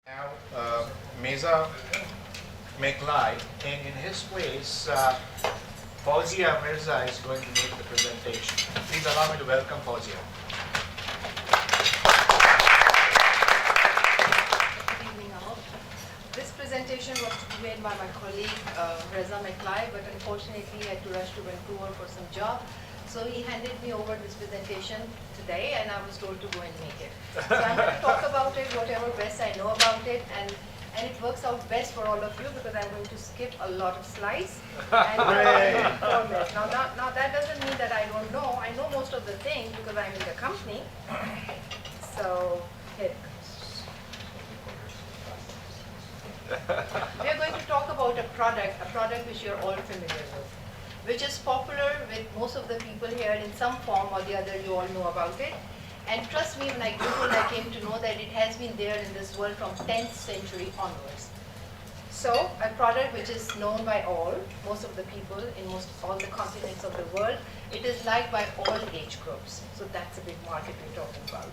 Now, Mirza McLeod, and in his place, Fauzia Mirza is going to make the presentation. Please allow me to welcome Fauzia. Good evening all. This presentation was to be made by my colleague Mirza McLeod, but unfortunately he had to rush to Vancouver for some job. So he handed me over this presentation today and I was told to go and make it. So I'm going to talk about it, whatever best I know about it, and it works out best for all of you because I'm going to skip a lot of slides and format. Now that doesn't mean that I don't know. I know most of the things because I'm in the company. So here it comes. We are going to talk about a product which you're all familiar with, which is popular with most of the people here in some form or the other. You all know about it. And trust me, when I Googled, I came to know that it has been there in this world from 10th century onwards. So a product which is known by all, most of the people in all the continents of the world. It is liked by all age groups. So that's a big market we're talking about.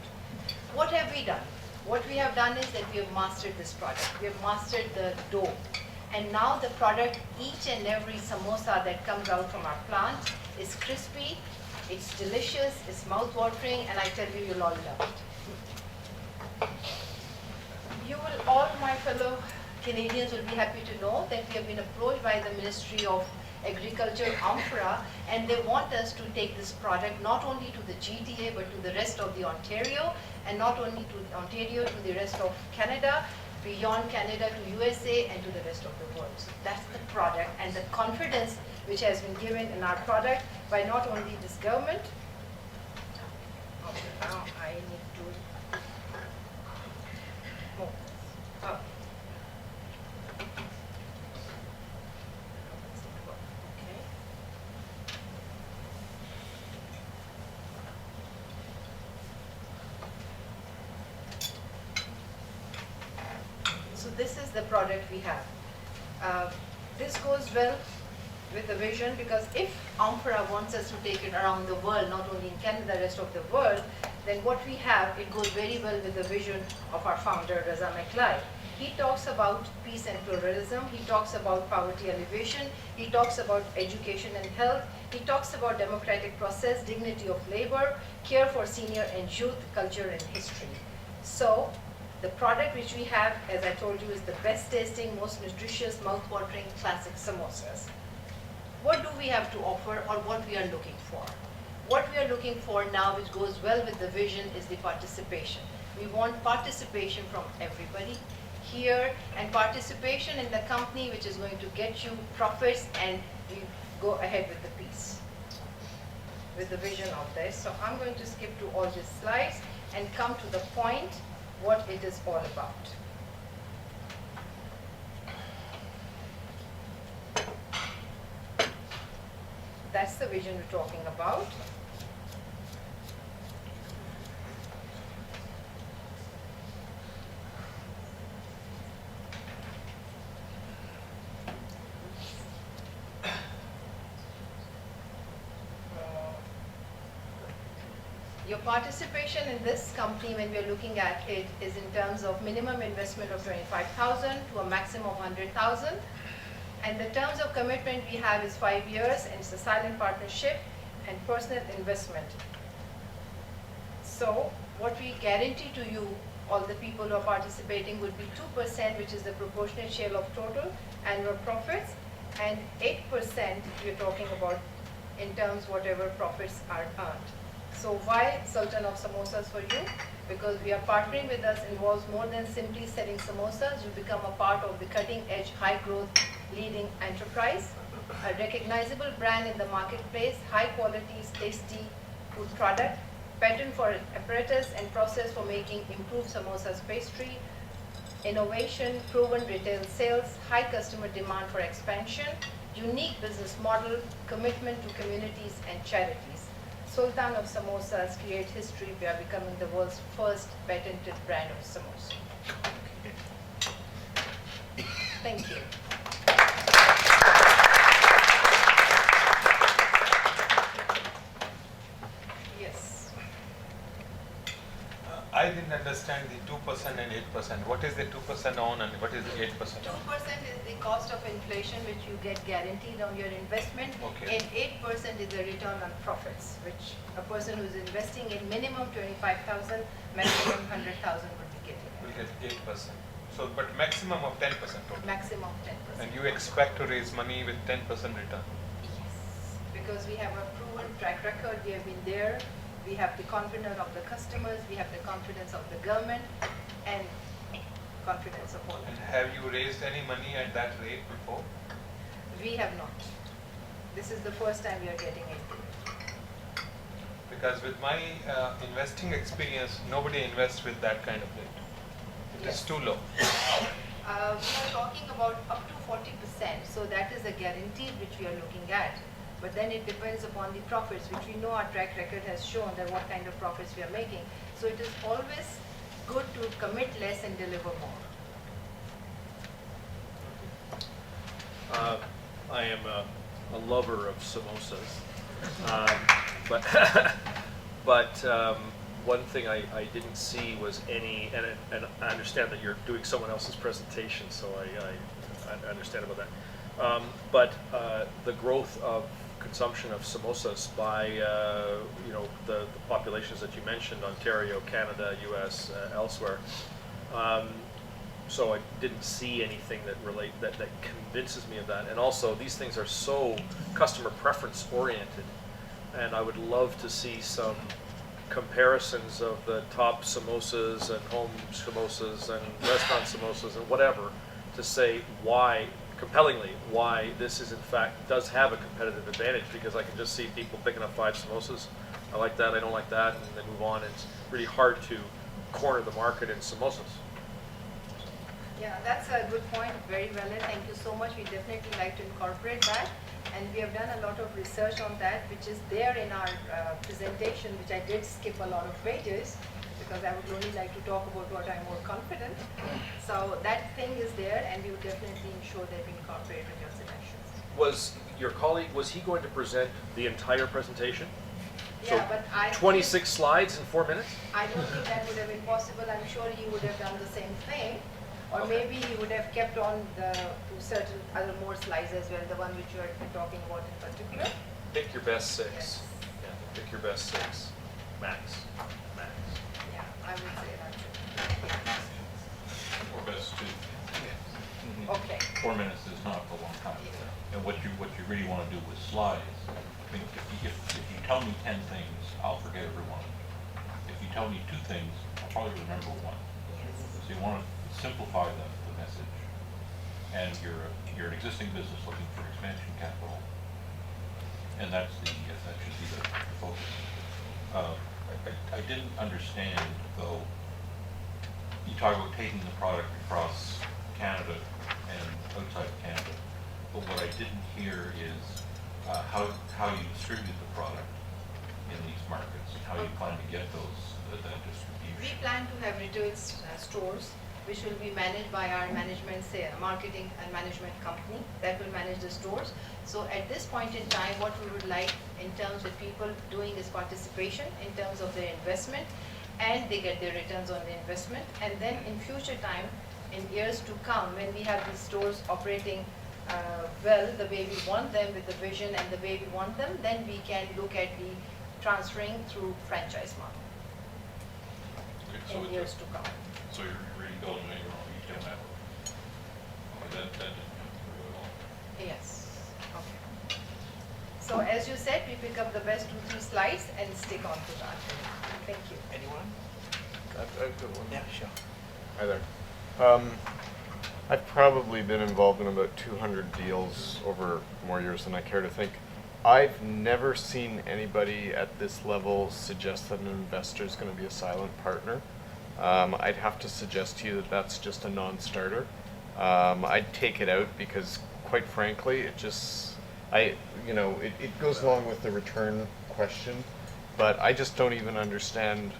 What have we done? What we have done is that we have mastered this product. We have mastered the dough. And now the product, each and every samosa that comes out from our plant is crispy, it's delicious, it's mouth-watering, and I tell you, you'll all love it. You will all, my fellow Canadians, will be happy to know that we have been approached by the Ministry of Agriculture, AMFRA, and they want us to take this product not only to the GTA, but to the rest of the Ontario, and not only to Ontario, to the rest of Canada, beyond Canada to USA and to the rest of the world. So that's the product and the confidence which has been given in our product by not only this government. Okay, now I need to move. Oh. Okay. So this is the product we have. This goes well with the vision because if AMFRA wants us to take it around the world, not only in Canada, the rest of the world, then what we have, it goes very well with the vision of our founder, Mirza McLeod. He talks about peace and pluralism, he talks about poverty alleviation, he talks about education and health, he talks about democratic process, dignity of labor, care for senior and youth, culture and history. So the product which we have, as I told you, is the best tasting, most nutritious, mouth-watering classic samosas. What do we have to offer or what we are looking for? What we are looking for now, which goes well with the vision, is the participation. We want participation from everybody here and participation in the company which is going to get you profits, and we go ahead with the piece, with the vision of this. So I'm going to skip to all these slides and come to the point, what it is all about. That's the vision we're talking about. Your participation in this company, when we are looking at it, is in terms of minimum investment of 25,000 to a maximum of 100,000. And the terms of commitment we have is 5 years, and it's a silent partnership and personal investment. So what we guarantee to you, all the people who are participating, would be 2%, which is the proportionate share of total annual profits, and 8% we're talking about in terms whatever profits are earned. So why Sultan of Samosas for you? Because we are partnering with us involves more than simply selling samosas. You become a part of the cutting-edge, high-growth, leading enterprise, a recognizable brand in the marketplace, high-quality, tasty food product, patent for apparatus and process for making improved samosas pastry, innovation, proven retail sales, high customer demand for expansion, unique business model, commitment to communities and charities. Sultan of Samosas create history by becoming the world's first patented brand of samosa. Thank you. I think that understand the 2% and 8%. What is the 2% on and what is the 8% 2% on? is the cost of inflation which you get guaranteed on your investment, Okay. and 8% is the return on profits, which a person who's investing in minimum 25,000, maximum 100,000 would be getting. Will get 8%. So, but maximum of 10% total. Maximum 10%. And you expect to raise money with 10% return. Yes, because we have a proven track record. We have been there. We have the confidence of the customers. We have the confidence of the government, and confidence of all. And have you raised any money at that rate before? We have not. This is the first time we are getting into it. Because with my investing experience, nobody invests with that kind of rate. It is Yes. too low. We are talking about up to 40%, so that is a guarantee which we are looking at. But then it depends upon the profits, which we know our track record has shown that what kind of profits we are making. So it is always good to commit less and deliver more. I am a lover of samosas, but one thing I didn't see was any, and I understand that you're doing someone else's presentation, so I understand about that. But the growth of consumption of samosas by the populations that you mentioned, Ontario, Canada, U.S., elsewhere. So I didn't see anything that convinces me of that. And also, these things are so customer preference oriented, and I would love to see some comparisons of the top samosas and home samosas and restaurant samosas and whatever, to say why, compellingly, why this is in fact does have a competitive advantage, because I can just see people picking up 5 samosas. I like that, I don't like that, and they move on. It's really hard to corner the market in samosas. Yeah, that's a good point, very valid. Thank you so much. We definitely like to incorporate that. And we have done a lot of research on that, which is there in our presentation, which I did skip a lot of pages because I would only like to talk about what I'm more confident. So that thing is there, and we would definitely ensure that we incorporate with your suggestions. Was your colleague, was he going to present the entire presentation? So Yeah, but I 26 slides in 4 minutes? I don't think that would have been possible. I'm sure he would have done the same thing. Or Okay. maybe he would have kept on the certain other more slides as well, the one which you are talking about in particular. Pick your best 6. Yes. Yeah, pick your best 6. Max. Max. Yeah, I would say that too. Or best two. Okay. 4 minutes is not a long time. And what you really want to do with slides, I mean, if you tell me 10 things, I'll forget every one. If you tell me 2 things, I'll probably remember 1. So you want to simplify the message. And you're an existing business looking for expansion capital, and that should be the focus. I didn't understand, though, you talk about taking the product across Canada and outside of Canada, but what I didn't hear is how you distribute the product in these markets, and how you plan to get that distribution. We plan to have retail stores which will be managed by our management, marketing and management company that will manage the stores. So at this point in time, what we would like in terms of people doing is participation in terms of their investment, and they get their returns on the investment. And then in future time, in years to come, when we have these stores operating well, the way we want them, with the vision and the way we want them, then we can look at the transferring through franchise model in years to come. So you're really building your own retail network. That didn't come through at all. Yes, okay. So as you said, we pick up the best 2-3 slides and stick on to that. Thank you. Anyone? I've got one. Yeah, sure. Hi there. I've probably been involved in about 200 deals over more years than I care to think. I've never seen anybody at this level suggest that an investor is going to be a silent partner. I'd have to suggest to you that that's just a non-starter. I'd take it out because, quite frankly, it goes along with the return question, but I just don't even understand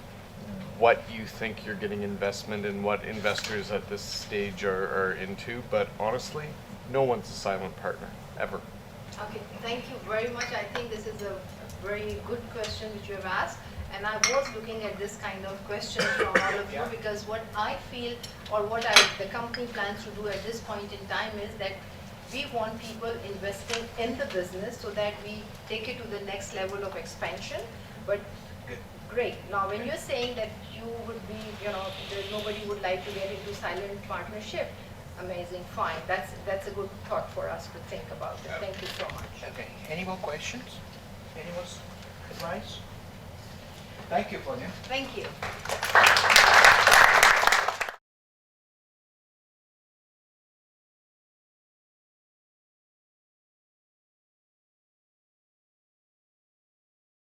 what you think you're getting investment in, what investors at this stage are into. But honestly, no one's a silent partner, ever. Okay, thank you very much. I think this is a very good question which you have asked. And I was looking at this kind of questions from all of you Yeah. because what I feel or what the company plans to do at this point in time is that we want people investing in the business so that we take it to the next level of expansion. But Good. great. Now, when you're saying that you would be, nobody would like to get into silent partnership, amazing, fine. That's a good thought for us to think about it. Thank you so much. Okay, any more questions? Any more advice? Thank you, Fauzia. Thank you.